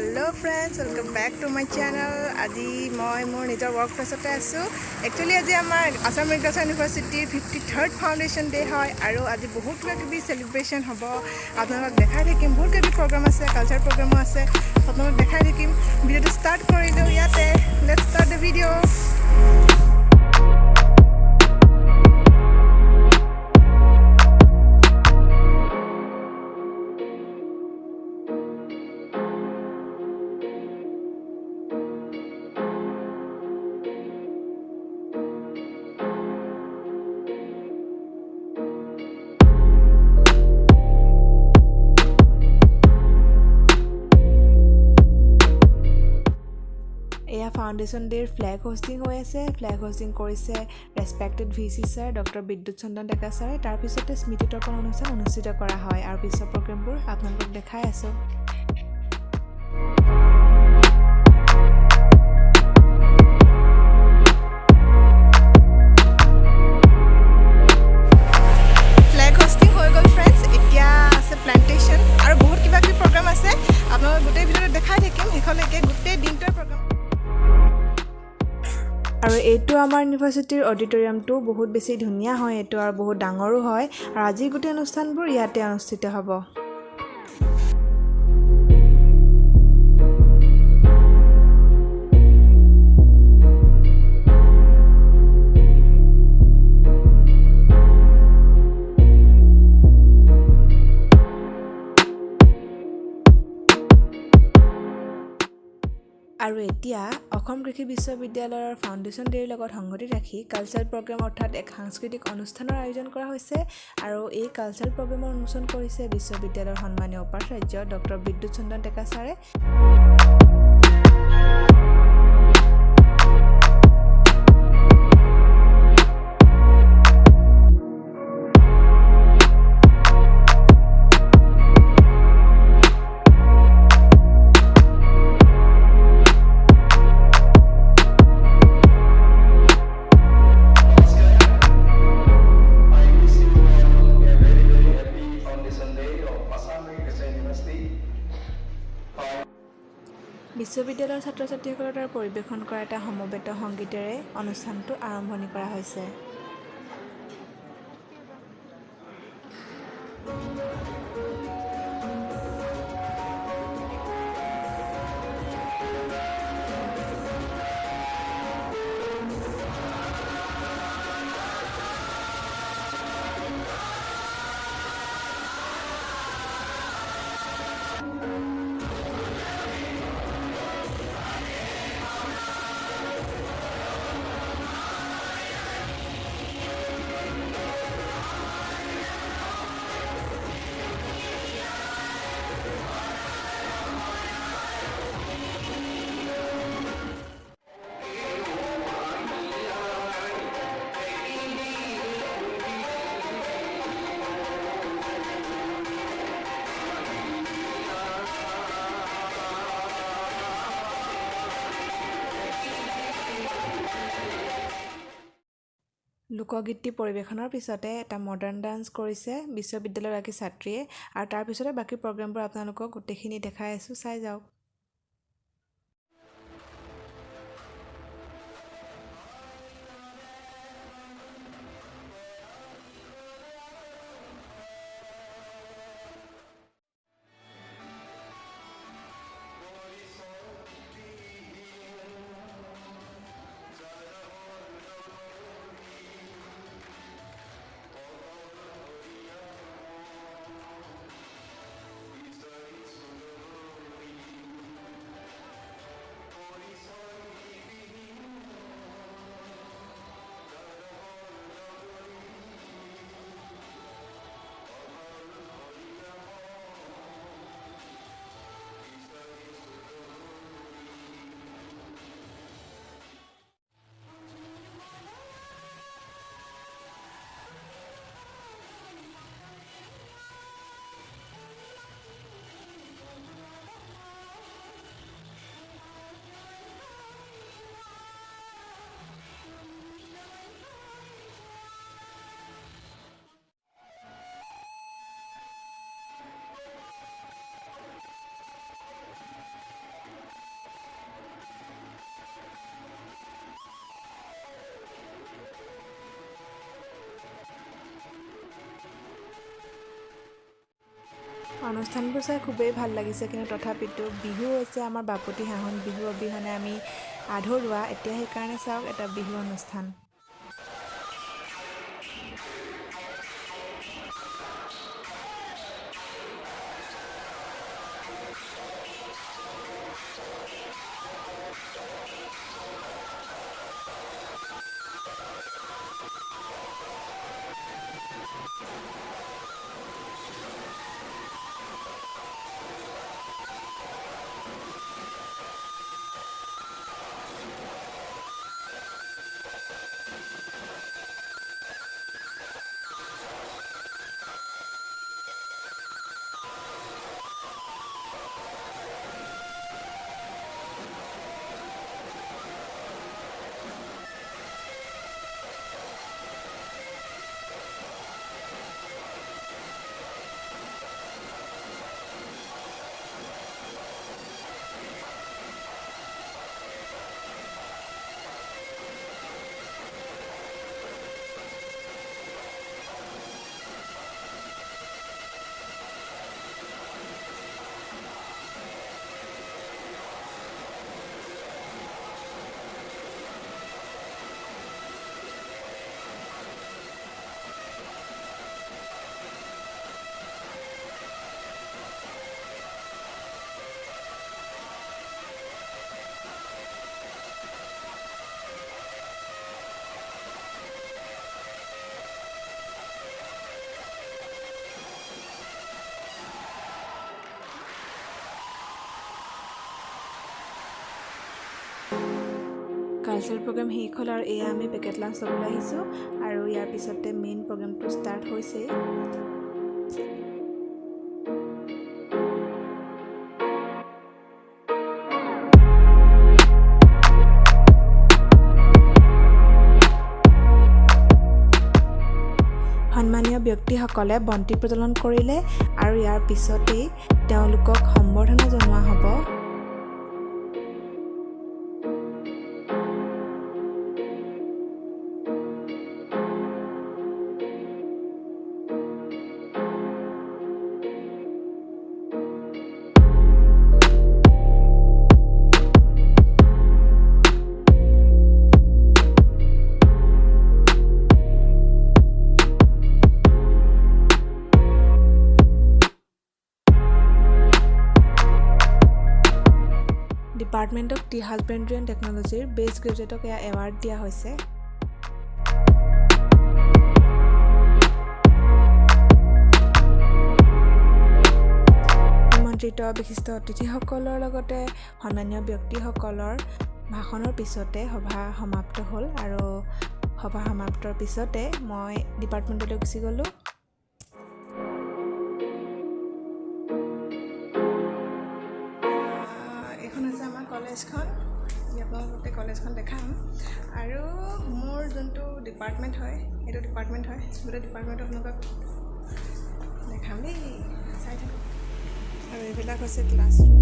Hello friends, welcome back to my channel. আজি মই মোৰ নিজৰ ৱৰ্ক প্লেছতে আছোঁ। একচুৱেলি আজি আমাৰ আসাম এগ্ৰিকালচাৰ ইউনিভাৰ্চিটিৰ 53rd ফাউণ্ডেশ্যন ডে হয় আৰু আজি বহুত কিবা চেলিব্ৰেশ্যন হ'ব। আপোনালোকক দেখাই থাকিম, বহুত কিবা প্ৰগ্ৰাম আছে, কালচাৰ প্ৰগ্ৰামো আছে। আপোনালোকক দেখাই থাকিম। ভিডিঅ'টো ষ্টাৰ্ট কৰিলোঁ ইয়াতে। Let's start the video'. এয়া ফাউণ্ডেশ্যন ডেৰ ফ্লেগ হোষ্টিং হৈ আছে। ফ্লেগ হোষ্টিং কৰিছে ৰেছপেক্টেড ভিচি ছাৰ ডক্টৰ বিদ্যুৎ চন্দন ডেকা ছাৰে। তাৰপিছতে স্মৃতি তৰ্পণ অনুষ্ঠান অনুষ্ঠিত কৰা হয় আৰু পিছৰ প্ৰগ্ৰেমবোৰ আপোনালোকক দেখাই আছোঁ। ফ্লেগ হোষ্টিং হৈ গ'ল ফ্ৰেণ্ডছ। এতিয়া আছে প্লেণ্টেশ্যন আৰু বহুত কিবা কিবি প্ৰগ্ৰাম আছে। আপোনালোকক গোটেই ভিডিঅ'টো দেখাই থাকিম শেষলৈকে, গোটেই দিনটোৰ প্ৰগ্ৰাম। আৰু এইটো আমাৰ ইউনিভাৰ্চিটিৰ অডিটৰিয়ামটো বহুত বেছি ধুনীয়া হয় এইটো আৰু বহুত ডাঙৰো হয় আৰু আজি গোটেই অনুষ্ঠানবোৰ ইয়াতে অনুষ্ঠিত হ'ব। আৰু এতিয়া অসম কৃষি বিশ্ববিদ্যালয়ৰ ফাউণ্ডেশ্যন ডেৰ লগত সংগতি ৰাখি কালচাৰেল প্ৰগ্ৰেম অৰ্থাৎ এক সাংস্কৃতিক অনুষ্ঠানৰ আয়োজন কৰা হৈছে আৰু এই কালচাৰেল প্ৰগ্ৰেমৰ উন্মোচন কৰিছে বিশ্ববিদ্যালয়ৰ সন্মানীয় উপাচাৰ্য ডক্টৰ বিদ্যুৎ চন্দন ডেকা ছাৰে। বিশ্ববিদ্যালয়ৰ ছাত্ৰ ছাত্ৰীসকলৰ দ্বাৰা পৰিৱেশন কৰা এটা সমবেত সংগীতেৰে অনুষ্ঠানটো আৰম্ভণি কৰা হৈছে। লোকগীতি পৰিৱেশনৰ পিছতে এটা মডাৰ্ণ ডান্স কৰিছে বিশ্ববিদ্যালয়ৰ এগৰাকী ছাত্ৰীয়ে আৰু তাৰপিছতে বাকী প্ৰগ্ৰেমবোৰ আপোনালোকক গোটেইখিনি দেখাই আছোঁ, চাই যাওক। অনুষ্ঠানবোৰ চাই খুবেই ভাল লাগিছে, কিন্তু তথাপিতো বিহু হৈছে আমাৰ বাপতিসাহোন। বিহু অবিহনে আমি আধৰুৱা। এতিয়া সেইকাৰণে চাওক এটা বিহু অনুষ্ঠান। কালচাৰেল প্ৰগ্ৰেম শেষ হ'ল আৰু এয়া আমি পেকেট লাঞ্চ ল'বলৈ আহিছোঁ, আৰু ইয়াৰ পিছতে মেইন প্ৰগ্ৰেমটো ষ্টাৰ্ট হৈছে। সন্মানীয় ব্যক্তিসকলে বন্তি প্ৰজ্বলন কৰিলে আৰু ইয়াৰ পিছতেই তেওঁলোকক সম্বৰ্ধনা জনোৱা হ'ব। ডিপাৰ্টমেণ্ট অফ টি হাজবেণ্ডাৰী এণ্ড টেকন'লজিৰ বেষ্ট গ্ৰেজুৱেটক এয়া এৱাৰ্ড দিয়া হৈছে। নিমন্ত্ৰিত বিশিষ্ট অতিথিসকলৰ লগতে সন্মানীয় ব্যক্তিসকলৰ ভাষণৰ পিছতে সভা সমাপ্ত হ'ল, আৰু সভা সমাপ্তৰ পিছতে মই ডিপাৰ্টমেণ্টলৈ গুচি গ'লোঁ। এইখন হৈছে আমাৰ কলেজখন। আপোনালোকে কলেজখন দেখাম, আৰু মোৰ যোনটো ডিপাৰ্টমেণ্ট হয় সেইটো ডিপাৰ্টমেণ্ট হয়, গোটেই ডিপাৰ্টমেণ্টত আপোনালোকক দেখাম দেই, চাই থাকক। আৰু এইবিলাক হৈছে ক্লাছৰুম।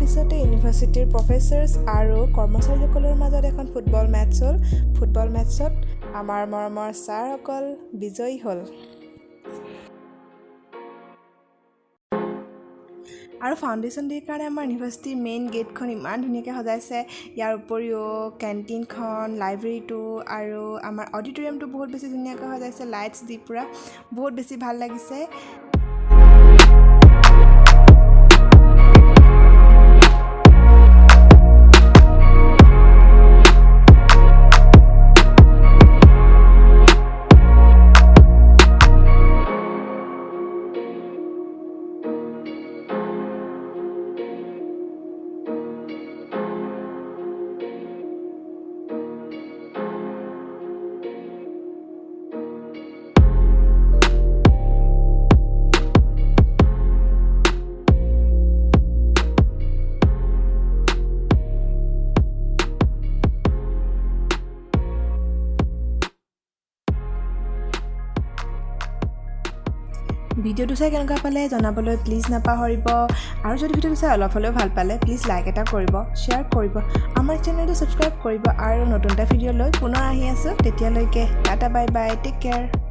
পিছতে ইউনিভাৰ্চিটিৰ প্ৰফেচাৰ্ছ আৰু কৰ্মচাৰীসকলৰ মাজত এখন ফুটবল মেটছ হ'ল। ফুটবল মেটছত আমাৰ মৰমৰ ছাৰসকল বিজয়ী হ'ল। আৰু ফাউণ্ডেশ্যন ডে'ৰ কাৰণে আমাৰ ইউনিভাৰ্চিটিৰ মেইন গেটখন ইমান ধুনীয়াকৈ সজাইছে। ইয়াৰ উপৰিও কেণ্টিনখন, লাইব্ৰেৰীটো আৰু আমাৰ অডিটৰিয়ামটো বহুত বেছি ধুনীয়াকৈ সজাইছে, লাইটছ দি পূৰা বহুত বেছি ভাল লাগিছে। ভিডিঅ'টো চাই কেনেকুৱা পালে জনাবলৈ প্লিজ নাপাহৰিব আৰু যদি ভিডিঅ'টো চাই অলপ হ'লেও ভাল পালে প্লিজ লাইক এটা কৰিব শ্বেয়াৰ কৰিব আমাৰ চেনেলটো ছাবস্ক্ৰাইব কৰিব আৰু নতুন এটা ভিডিঅ' লৈ পুনৰ আহি আছোঁ তেতিয়ালৈকে tata bye bye take care